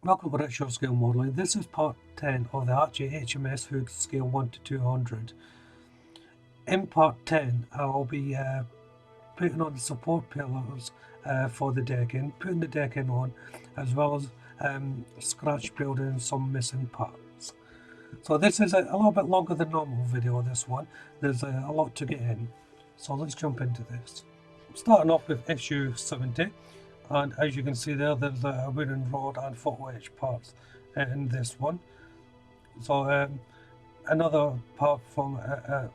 Welcome to Retro Scale Modelling. This is part 10 of the Hachette HMS hook scale 1 to 200. In part 10 I'll be putting on the support pillars for the decking, putting the decking on, as well as scratch building some missing parts. So this is a little bit longer than normal video, this one. There's a lot to get in. So let's jump into this. Starting off with issue 70. And as you can see there's a wooden rod and photo etch parts in this one. So another part from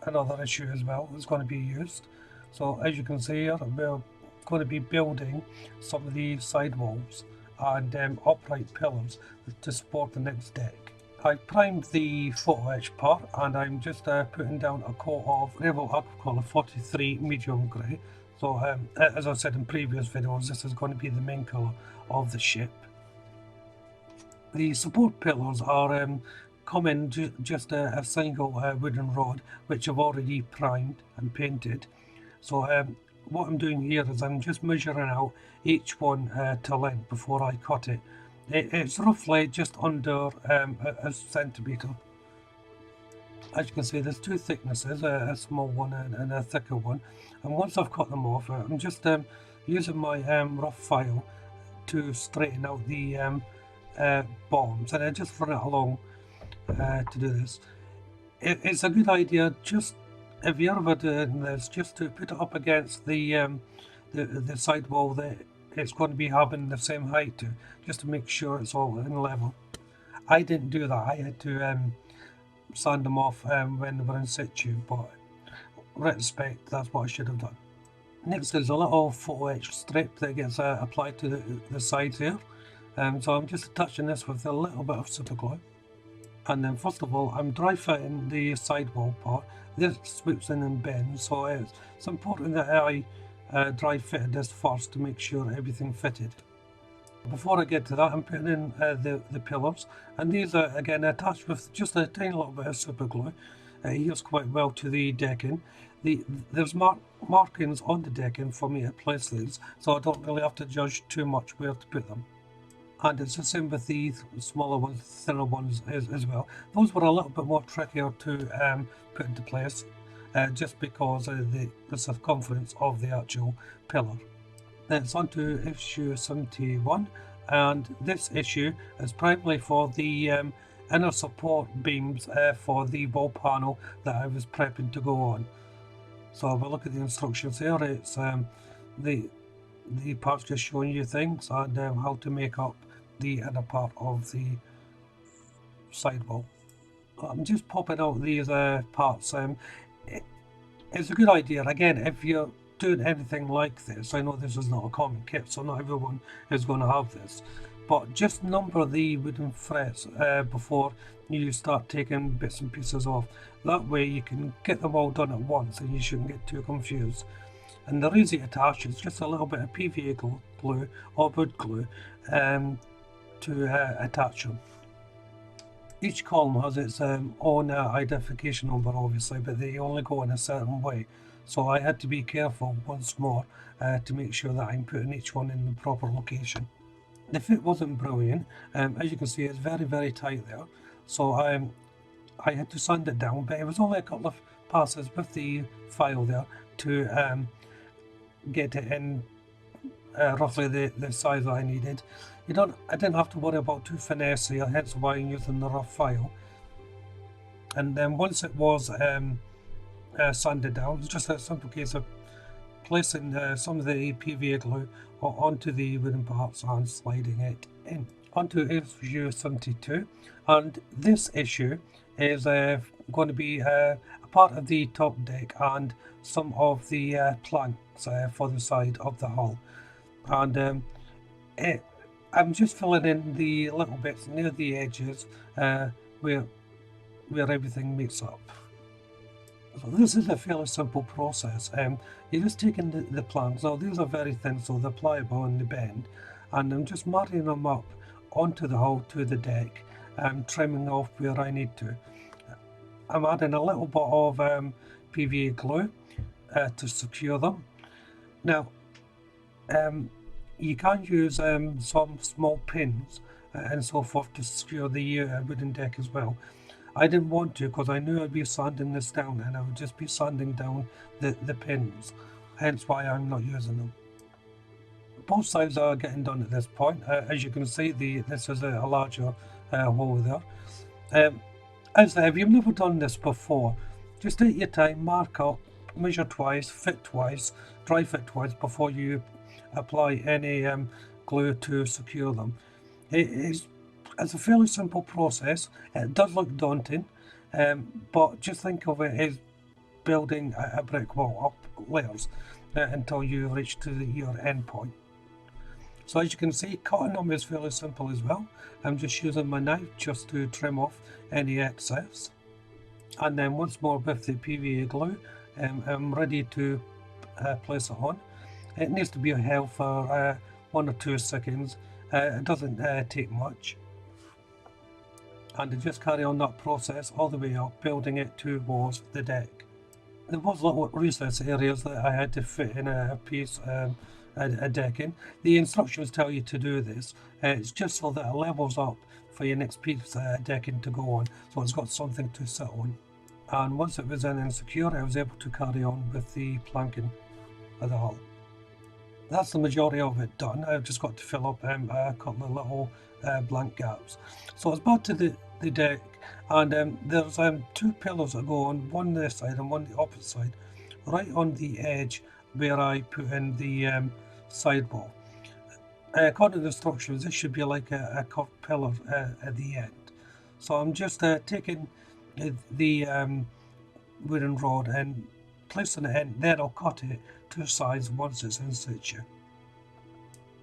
another issue as well is going to be used. So as you can see here, we're going to be building some of the sidewalls and upright pillars to support the next deck. I primed the photo etch part and I'm just putting down a coat of Revel Aquacolor 43 medium grey. So as I said in previous videos, this is going to be the main colour of the ship. The support pillars are come in just a single wooden rod, which I've already primed and painted. So what I'm doing here is I'm just measuring out each one to length before I cut it. It's roughly just under a centimetre. As you can see, there's two thicknesses, a small one and a thicker one. And once I've cut them off, I'm just using my rough file to straighten out the bottoms, and I just run it along to do this. It's a good idea, just if you're ever doing this, just to put it up against the side wall that it's going to be having the same height to, just to make sure it's all in level. I didn't do that. I had to sand them off when they were in situ, but retrospect, that's what I should have done. Next is a little photo etch strip that gets applied to the sides here. So I'm just attaching this with a little bit of super glue. And then first of all, I'm dry fitting the sidewall part. This swoops in and bends, so it's important that I dry fitted this first to make sure everything fitted. Before I get to that, I'm putting in the pillars, and these are again attached with just a tiny little bit of super glue. It adheres quite well to the decking. There's markings on the decking for me to place these, so I don't really have to judge too much where to put them. And it's the same with the smaller ones, thinner ones as well. Those were a little bit more trickier to put into place, just because of the circumference of the actual pillar. Then it's on to issue 71, and this issue is primarily for the inner support beams for the wall panel that I was prepping to go on. So if I look at the instructions here, it's the parts just showing you things and how to make up the inner part of the sidewall. I'm just popping out these parts. It's a good idea, again, if you're doing anything like this. I know this is not a common kit, so not everyone is going to have this, but just number the wooden frets before you start taking bits and pieces off. That way you can get them all done at once and you shouldn't get too confused. And they're easy to attach. It's just a little bit of PVA glue or wood glue to attach them. Each column has its own identification number, obviously, but they only go in a certain way. So I had to be careful once more to make sure that I'm putting each one in the proper location. The fit wasn't brilliant. As you can see, it's very, very tight there. So I had to sand it down, but it was only a couple of passes with the file there to get it in roughly the size that I needed. I didn't have to worry about too finesse here, hence why I'm using the rough file. And then once it was sanded down, it was just a simple case of placing some of the PVA glue onto the wooden parts and sliding it in. Onto issue 72, and this issue is going to be a part of the top deck and some of the planks for the side of the hull. And I'm just filling in the little bits near the edges where everything meets up. So this is a fairly simple process. You're just taking the planks. Now these are very thin, so they're pliable and they bend, and I'm just marrying them up onto the hull to the deck and trimming off where I need to. I'm adding a little bit of PVA glue to secure them. Now you can use some small pins and so forth to secure the wooden deck as well. I didn't want to because I knew I'd be sanding this down and I would just be sanding down the pins, hence why I'm not using them. Both sides are getting done at this point. As you can see, this is a larger hole there. As if you've never done this before, just take your time, mark up, measure twice, fit twice, dry fit twice before you apply any glue to secure them. It's a fairly simple process. It does look daunting, but just think of it as building a brick wall up layers until you reach to your end point. So as you can see, cutting them is fairly simple as well. I'm just using my knife just to trim off any excess. And then once more with the PVA glue, I'm ready to place it on. It needs to be held for 1 or 2 seconds. It doesn't take much. And to just carry on that process all the way up, building it towards the deck. There was little recess areas that I had to fit in a piece, a decking. The instructions tell you to do this. It's just so that it levels up for your next piece decking to go on, so it's got something to sit on. And once it was in and secure, I was able to carry on with the planking of the hull. That's the majority of it done. I've just got to fill up a couple of little blank gaps. So it's back to the deck, and there's 2 pillars that go on, one this side and one the opposite side, right on the edge where I put in the sidewall. According to the instructions, this should be like a curved pillar at the end. So I'm just taking the wooden rod and placing it in, then I'll cut it to size once it's in situ.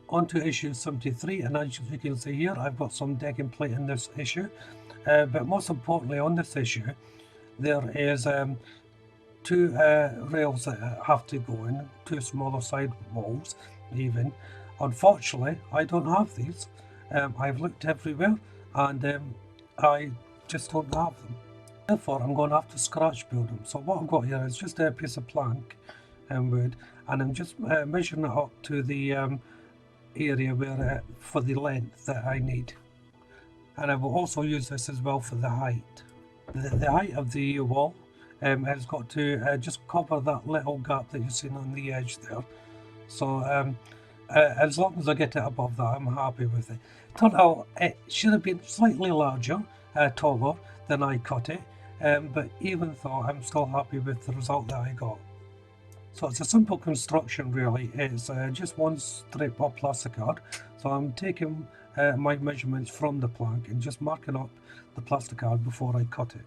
On to issue 73, and as you can see here, I've got some decking plate in this issue, but most importantly on this issue, there is 2 rails that have to go in, 2 smaller side walls even. Unfortunately, I don't have these. I've looked everywhere and I just don't have them. Therefore, I'm going to have to scratch build them. So what I've got here is just a piece of plank and wood, and I'm just measuring it up to the area where for the length that I need. And I will also use this as well for the height. The height of the wall has got to just cover that little gap that you've seen on the edge there. So as long as I get it above that, I'm happy with it. Turned out it should have been slightly larger, taller than I cut it, but even though, I'm still happy with the result that I got. So it's a simple construction really. It's just one strip of plastic card. So I'm taking my measurements from the plank and just marking up the plastic card before I cut it.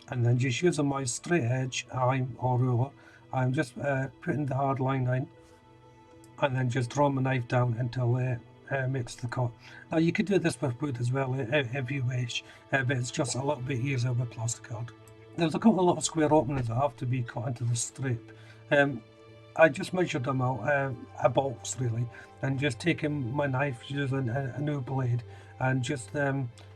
And then just using my straight edge iron or ruler, I'm just putting the hard line in and then just draw my knife down until it makes the cut. Now you could do this with wood as well if you wish, but it's just a little bit easier with plastic card. There's a couple of little square openings that have to be cut into the strip. I just measured them out, a box really, and just taking my knife using a new blade and just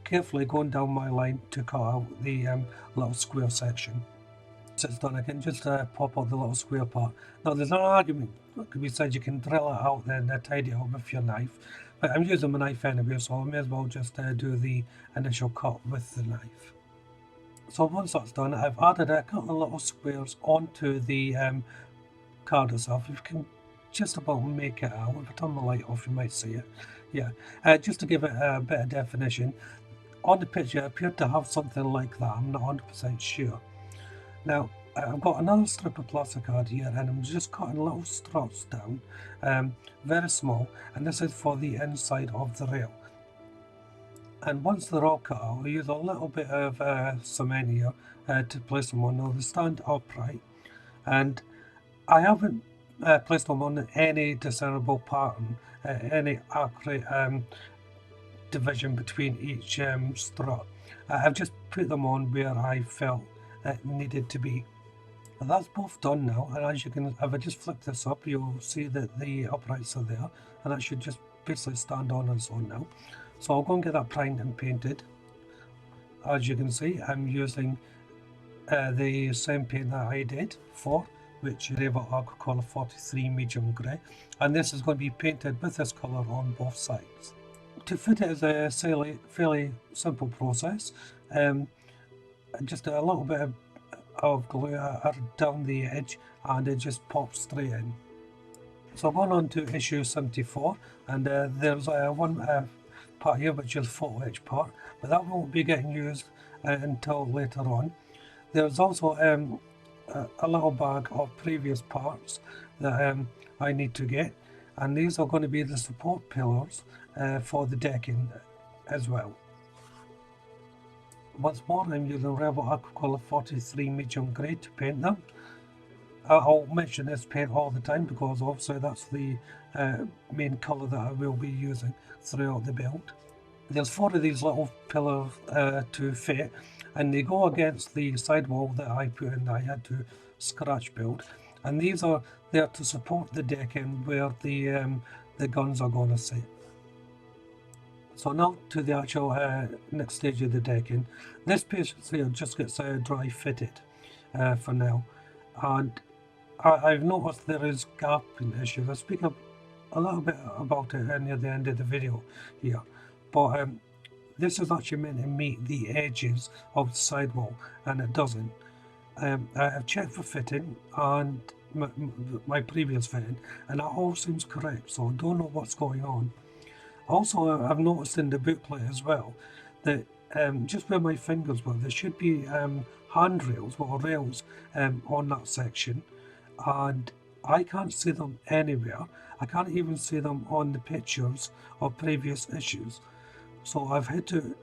carefully going down my line to cut out the little square section. Once it's done, I can just pop out the little square part. Now there's an argument that could be said you can drill it out and tidy it up with your knife, but I'm using my knife anyway, so I may as well just do the initial cut with the knife. So once that's done, I've added a couple of little squares onto the card itself. You can just about make it out. If I turn the light off, you might see it. Yeah, just to give it a bit of definition. On the picture, it appeared to have something like that. I'm not 100% sure. Now, I've got another strip of plastic card here, and I'm just cutting little struts down, very small, and this is for the inside of the rail. And once they're all cut out, I use a little bit of cement here to place them on. Now they stand upright, and I haven't placed them on any discernible pattern, any accurate division between each strut. I've just put them on where I felt it needed to be. And that's both done now, and as you can, if I just flick this up, you'll see that the uprights are there, and that should just basically stand on its own now. So I'll go and get that primed and painted. As you can see, I'm using the same paint that I did for, which is Agricola 43 medium grey, and this is going to be painted with this colour on both sides. to fit it is a fairly simple process. Just a little bit of glue down the edge and it just pops straight in. So going on to issue 74, and there's one part here which is photo etch part, but that won't be getting used until later on. There's also a little bag of previous parts that I need to get, and these are going to be the support pillars for the decking as well. Once more, I'm using Rebel Aquacolor 43 medium grey to paint them. I'll mention this paint all the time because obviously that's the main colour that I will be using throughout the build. There's 4 of these little pillars to fit, and they go against the sidewall that I put in. I had to scratch build, and these are there to support the decking where the guns are going to sit. So now to the actual next stage of the decking. This piece here just gets dry fitted for now, and I've noticed there is gapping issues. I'll speak a little bit about it near the end of the video here, but this is actually meant to meet the edges of the sidewall, and it doesn't. I have checked for fitting and my previous fitting, and that all seems correct, so I don't know what's going on. Also, I've noticed in the booklet as well that just where my fingers were, there should be handrails or rails on that section, and I can't see them anywhere. I can't even see them on the pictures of previous issues. So I've had to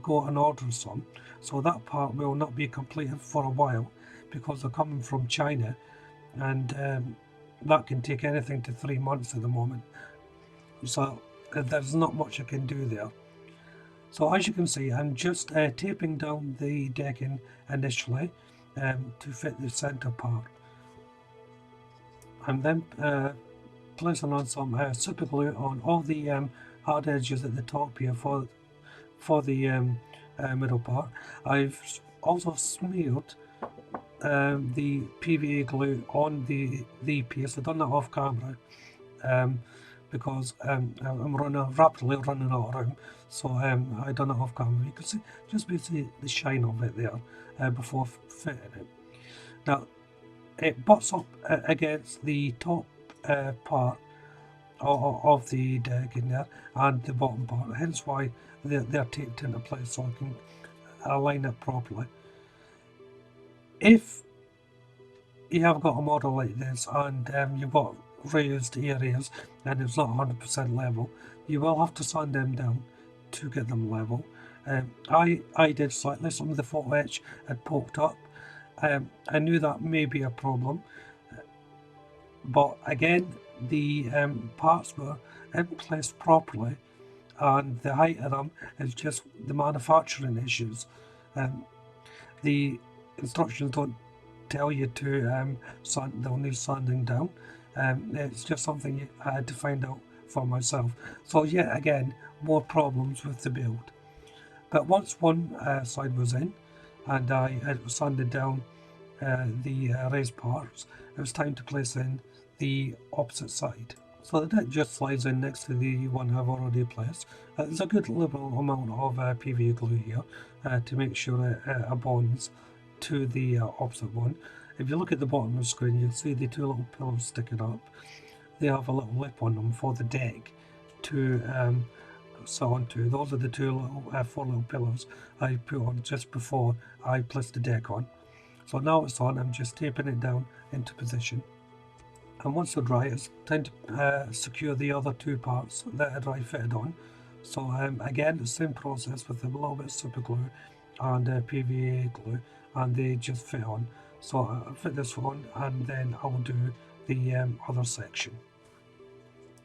go and order some. So that part will not be completed for a while because they're coming from China, and that can take anything to 3 months at the moment. So there's not much I can do there. So as you can see, I'm just taping down the decking initially to fit the center part. I'm then placing on some super glue on all the hard edges at the top here for the middle part. I've also smeared the PVA glue on the piece. I've done that off camera because I'm rapidly running out of room, so I done it off camera. You can see just basically the shine of it there before fitting it. Now it butts up against the top part of the deck in there and the bottom part, hence why they're taped into place so I can align it properly. If you have got a model like this and you've got raised areas and it's not 100% level, you will have to sand them down to get them level. I did slightly. Some of the photo etch had poked up. I knew that may be a problem, but again the parts were in place properly, and the height of them is just the manufacturing issues. The instructions don't tell you to they'll need sanding down. It's just something I had to find out for myself. So yet again, more problems with the build. But once one side was in and I had sanded down the raised parts, it was time to place in the opposite side. So the deck just slides in next to the one I've already placed. There's a good liberal amount of PVA glue here to make sure it bonds to the opposite one. If you look at the bottom of the screen, you'll see the 2 little pillars sticking up. They have a little lip on them for the deck to sit onto. Those are the 4 little pillars I put on just before I placed the deck on. So now it's on, I'm just taping it down into position. And once they're dry, it's time to secure the other 2 parts that are dry fitted on. So again, the same process with a little bit of super glue and PVA glue, and they just fit on. So I'll fit this one and then I'll do the other section.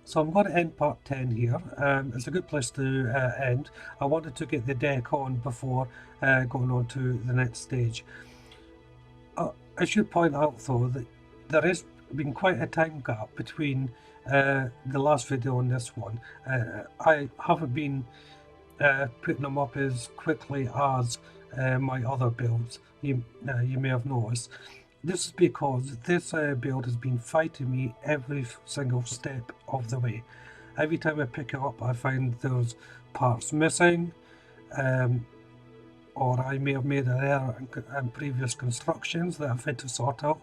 So I'm going to end part 10 here. It's a good place to end. I wanted to get the deck on before going on to the next stage. I should point out though that there has been quite a time gap between the last video and this one. I haven't been putting them up as quickly as my other builds. You may have noticed. This is because this build has been fighting me every single step of the way. Every time I pick it up, I find there's parts missing, or I may have made an error in previous constructions that I've had to sort out.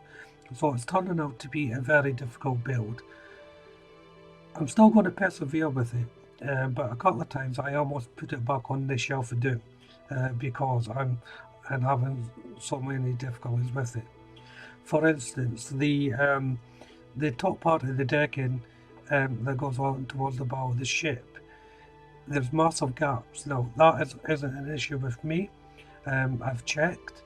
So it's turning out to be a very difficult build. I'm still going to persevere with it, but a couple of times I almost put it back on the shelf of doom because I'm having so many difficulties with it. For instance, the top part of the decking that goes on towards the bow of the ship, there's massive gaps. Now that isn't an issue with me. I've checked.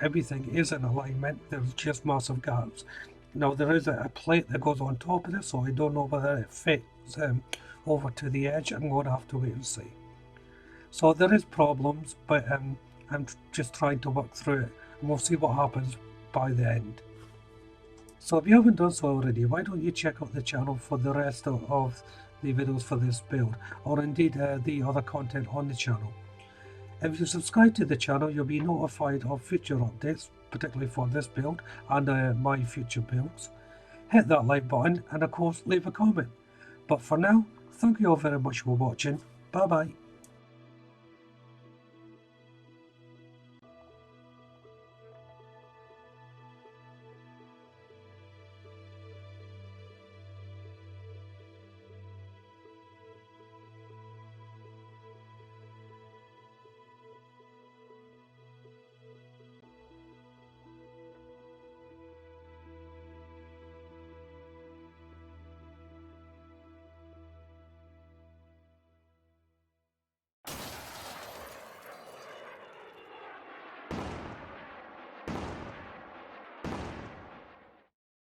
Everything is in alignment. There's just massive gaps. Now there is a plate that goes on top of this, so I don't know whether it fits over to the edge. I'm going to have to wait and see. So there is problems, but I'm just trying to work through it, and we'll see what happens by the end. So if you haven't done so already, why don't you check out the channel for the rest of the videos for this build, or indeed the other content on the channel. If you subscribe to the channel, you'll be notified of future updates, particularly for this build and my future builds. Hit that like button and of course leave a comment. But for now, thank you all very much for watching. Bye bye.